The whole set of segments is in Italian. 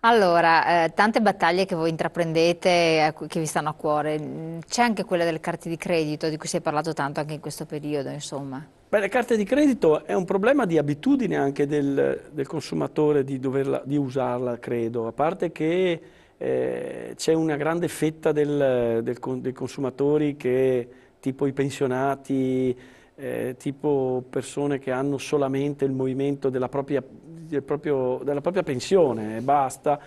Allora, tante battaglie che voi intraprendete, che vi stanno a cuore, c'è anche quella delle carte di credito, di cui si è parlato tanto anche in questo periodo, insomma. Beh, le carte di credito è un problema di abitudine anche del consumatore di usarla, credo. A parte che c'è una grande fetta dei consumatori che, tipo i pensionati, tipo persone che hanno solamente il movimento della propria pensione e basta,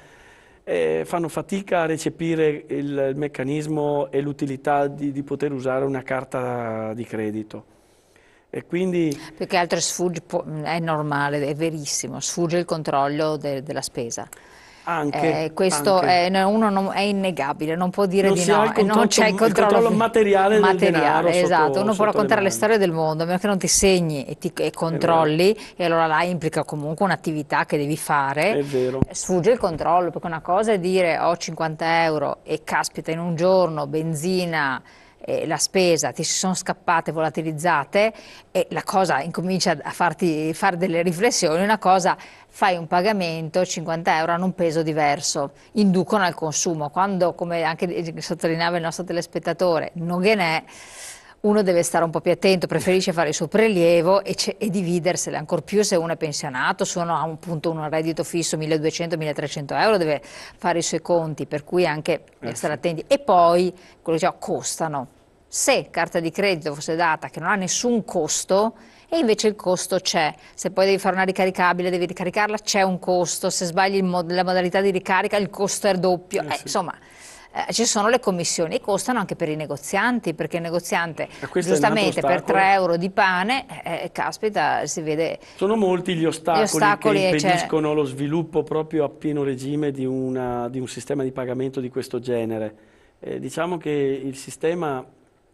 fanno fatica a recepire il meccanismo e l'utilità di poter usare una carta di credito. E quindi Più che altro è normale, è verissimo, sfugge il controllo della spesa. Questo anche, è innegabile, non può dire non di si ha no e non c'è il il controllo controllo materiale del denaro materiale, esatto. Uno può sotto le raccontare le mani. storie del mondo, a meno che non ti segni e È vero, controlli, e allora là implica comunque un'attività che devi fare, è vero. sfugge il controllo, perché una cosa è dire ho 50 euro e caspita in un giorno benzina la spesa ti si sono scappate, volatilizzate e la cosa incomincia a farti fare delle riflessioni, una cosa fai un pagamento, 50 euro hanno un peso diverso, inducono al consumo, quando come anche sottolineava il nostro telespettatore, non gliene è, uno deve stare un po' più attento, preferisce fare il suo prelievo e dividersele, ancor più se uno è pensionato, se uno ha un punto, un reddito fisso 1200-1300 euro, deve fare i suoi conti, per cui anche deve stare Sì. attenti. E poi, quello che costano. Se carta di credito fosse data che non ha nessun costo, e invece il costo c'è, se poi devi fare una ricaricabile, devi ricaricarla, c'è un costo, se sbagli la modalità di ricarica il costo è il doppio, Sì. insomma ci sono le commissioni e costano anche per i negozianti, perché il negoziante E questo è un altro giustamente per ostacolo. 3 euro di pane, caspita, si vede Sono molti gli gli ostacoli che ostacoli e c'è. impediscono lo sviluppo proprio a pieno regime di un sistema di pagamento di questo genere. Diciamo che il sistema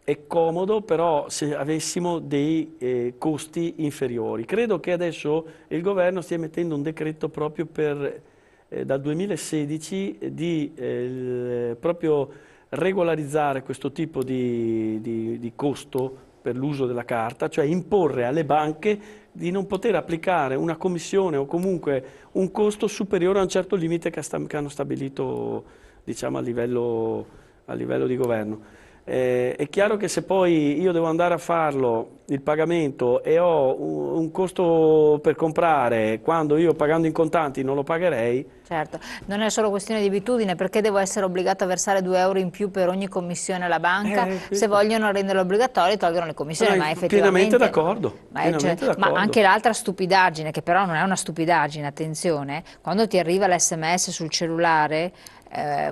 è comodo, però se avessimo dei costi inferiori. Credo che adesso il governo stia mettendo un decreto proprio dal 2016 di proprio regolarizzare questo tipo di costo per l'uso della carta, cioè imporre alle banche di non poter applicare una commissione o comunque un costo superiore a un certo limite che hanno stabilito, diciamo, a livello di governo. È chiaro che se poi io devo andare a farlo, il pagamento, e ho un costo per comprare, quando io pagando in contanti non lo pagherei, Certo, non è solo questione di abitudine, perché devo essere obbligato a versare 2 euro in più per ogni commissione alla banca, se questo. vogliono renderlo obbligatorio tolgono le commissioni, ma Pienamente effettivamente, d'accordo, pienamente ma d'accordo. anche l'altra stupidaggine, che però non è una stupidaggine, attenzione, quando ti arriva l'SMS sul cellulare,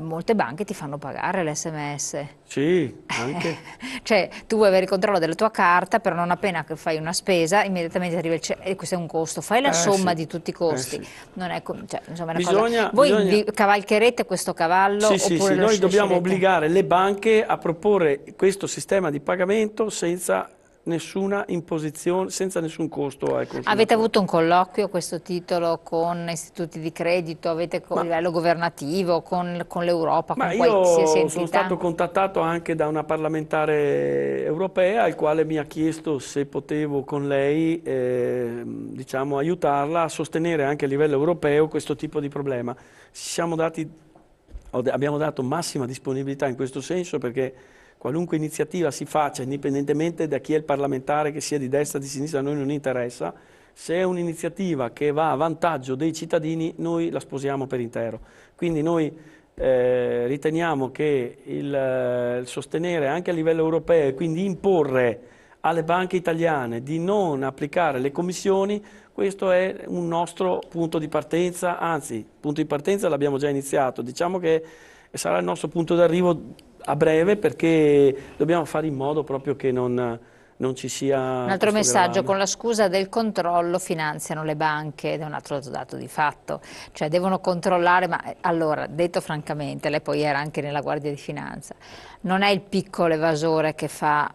molte banche ti fanno pagare l'SMS. Sì, anche. Cioè, tu vuoi avere il controllo della tua carta, però non appena che fai una spesa, immediatamente arriva e questo è un costo. Fai la somma Sì, di tutti i costi. sì. Non è, cioè, insomma, è una cosa. Voi Bisogna. cavalcherete questo cavallo Sì, sì, oppure sì, lo noi dobbiamo sceglierete? obbligare le banche a proporre questo sistema di pagamento senza nessuna imposizione, senza nessun costo ai Avete consumatori. avuto un colloquio a questo titolo con istituti di credito, avete a Ma livello governativo, con l'Europa, Ma con qualsiasi io sono entità? stato contattato anche da una parlamentare europea, al quale mi ha chiesto se potevo con lei, diciamo, aiutarla a sostenere anche a livello europeo questo tipo di problema. Abbiamo dato massima disponibilità in questo senso, perché qualunque iniziativa si faccia, indipendentemente da chi è il parlamentare, che sia di destra o di sinistra, a noi non interessa. Se è un'iniziativa che va a vantaggio dei cittadini, noi la sposiamo per intero. Quindi noi riteniamo che il sostenere anche a livello europeo e quindi imporre alle banche italiane di non applicare le commissioni, questo è un nostro punto di partenza, anzi, il punto di partenza l'abbiamo già iniziato, diciamo che sarà il nostro punto d'arrivo a breve, perché dobbiamo fare in modo proprio che non ci Un sia altro questo messaggio, con gravame. la scusa del controllo finanziano le banche ed è un altro dato di fatto, cioè devono controllare, ma allora, detto francamente, lei poi era anche nella Guardia di Finanza, non è il piccolo evasore che fa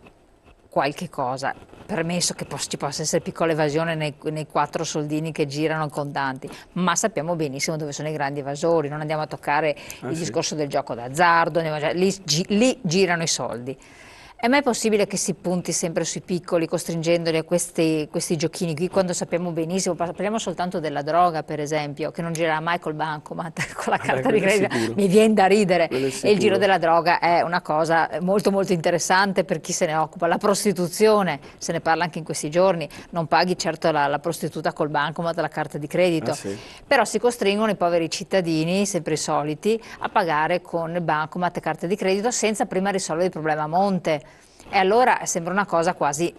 qualche cosa, permesso che ci possa essere piccola evasione nei 4 soldini che girano contanti, ma sappiamo benissimo dove sono i grandi evasori, non andiamo a toccare il Sì. discorso del gioco d'azzardo, lì girano i soldi. È mai possibile che si punti sempre sui piccoli, costringendoli a questi giochini qui, quando sappiamo benissimo, parliamo soltanto della droga per esempio, che non girerà mai col bancomat, con la carta di Quello è credito, sicuro, mi viene da ridere. quello è E il giro sicuro. della droga è una cosa molto molto interessante per chi se ne occupa. La prostituzione, se ne parla anche in questi giorni, non paghi certo la prostituta col bancomat, la carta di Ah credito, sì. però si costringono i poveri cittadini, sempre i soliti, a pagare con bancomat e carte di credito senza prima risolvere il problema a monte. E allora sembra una cosa quasi...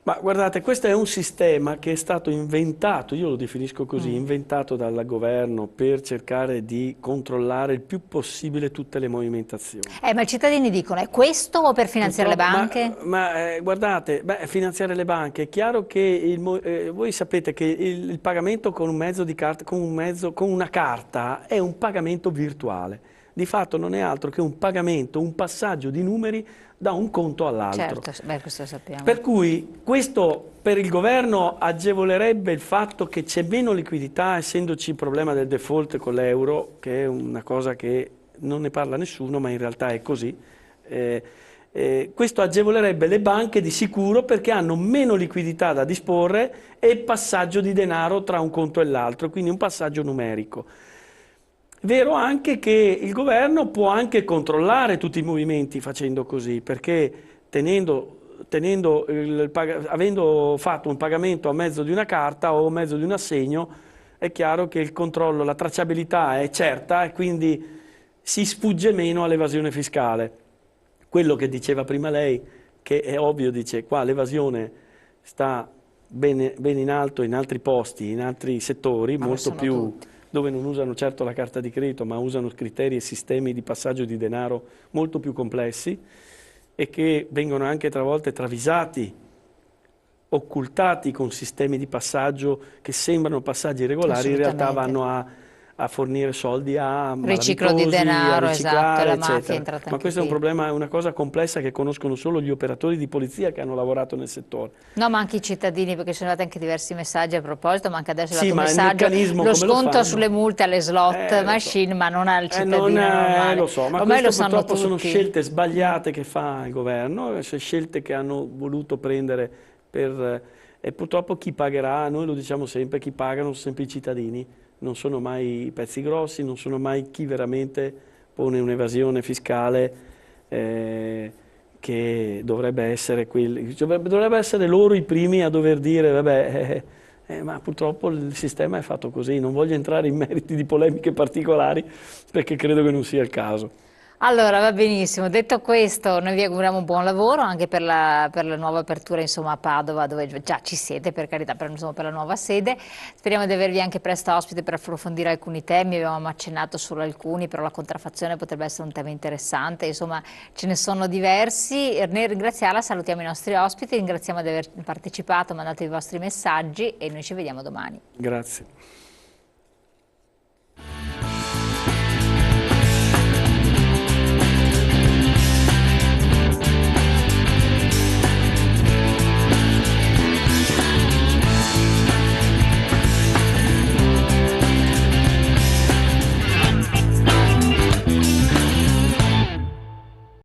Ma guardate, questo è un sistema che è stato inventato, io lo definisco così, inventato dal governo per cercare di controllare il più possibile tutte le movimentazioni. Ma i cittadini dicono, è questo o per finanziare le Purtroppo, banche? guardate, finanziare le banche, è chiaro che voi sapete che il pagamento con un mezzo di carta, con una carta è un pagamento virtuale. Di fatto non è altro che un pagamento, un passaggio di numeri da un conto all'altro. Certo, beh, questo lo sappiamo. Per cui questo per il governo agevolerebbe il fatto che c'è meno liquidità, essendoci il problema del default con l'euro, che è una cosa che non ne parla nessuno, ma in realtà è così. Questo agevolerebbe le banche di sicuro perché hanno meno liquidità da disporre e il passaggio di denaro tra un conto e l'altro, quindi un passaggio numerico. Vero anche che il governo può anche controllare tutti i movimenti facendo così, perché avendo fatto un pagamento a mezzo di una carta o a mezzo di un assegno, è chiaro che il controllo, la tracciabilità è certa e quindi si sfugge meno all'evasione fiscale. Quello che diceva prima lei, che è ovvio, dice qua l'evasione sta bene in alto in altri posti, in altri settori, Ma lo molto sono più tutti. dove non usano certo la carta di credito, ma usano criteri e sistemi di passaggio di denaro molto più complessi e che vengono anche volte travisati, occultati con sistemi di passaggio che sembrano passaggi regolari, in realtà Assolutamente. vanno a fornire soldi a Riciclo di malavitosi, a denaro, esatto, e riciclare, la mafia è eccetera. entrata Ma anche questo è un qui. problema, è una cosa complessa che conoscono solo gli operatori di polizia che hanno lavorato nel settore. No, ma anche i cittadini, perché sono arrivati anche diversi messaggi a proposito, ma anche adesso è Sì, arrivato un ma il messaggio, meccanismo lo come lo sconto sulle fanno? multe alle slot Lo so. machine, ma non al Non, cittadino normale. lo so, ma Ormai lo questo sanno purtroppo sono tutti. scelte sbagliate che fa il governo, scelte che hanno voluto prendere e purtroppo chi pagherà, noi lo diciamo sempre, chi pagano sono sempre i cittadini, non sono mai i pezzi grossi, non sono mai chi veramente pone un'evasione fiscale che dovrebbe essere dovrebbe essere loro i primi a dover dire, vabbè, ma purtroppo il sistema è fatto così, non voglio entrare in meriti di polemiche particolari perché credo che non sia il caso. Allora, va benissimo. Detto questo, noi vi auguriamo un buon lavoro anche per la nuova apertura, insomma, a Padova, dove già ci siete, per carità, insomma, per la nuova sede. Speriamo di avervi anche presto ospite per approfondire alcuni temi. Avevamo accennato solo alcuni, però la contraffazione potrebbe essere un tema interessante. Insomma, ce ne sono diversi. Nel ringraziarla, salutiamo i nostri ospiti, ringraziamo di aver partecipato, mandato i vostri messaggi e noi ci vediamo domani. Grazie.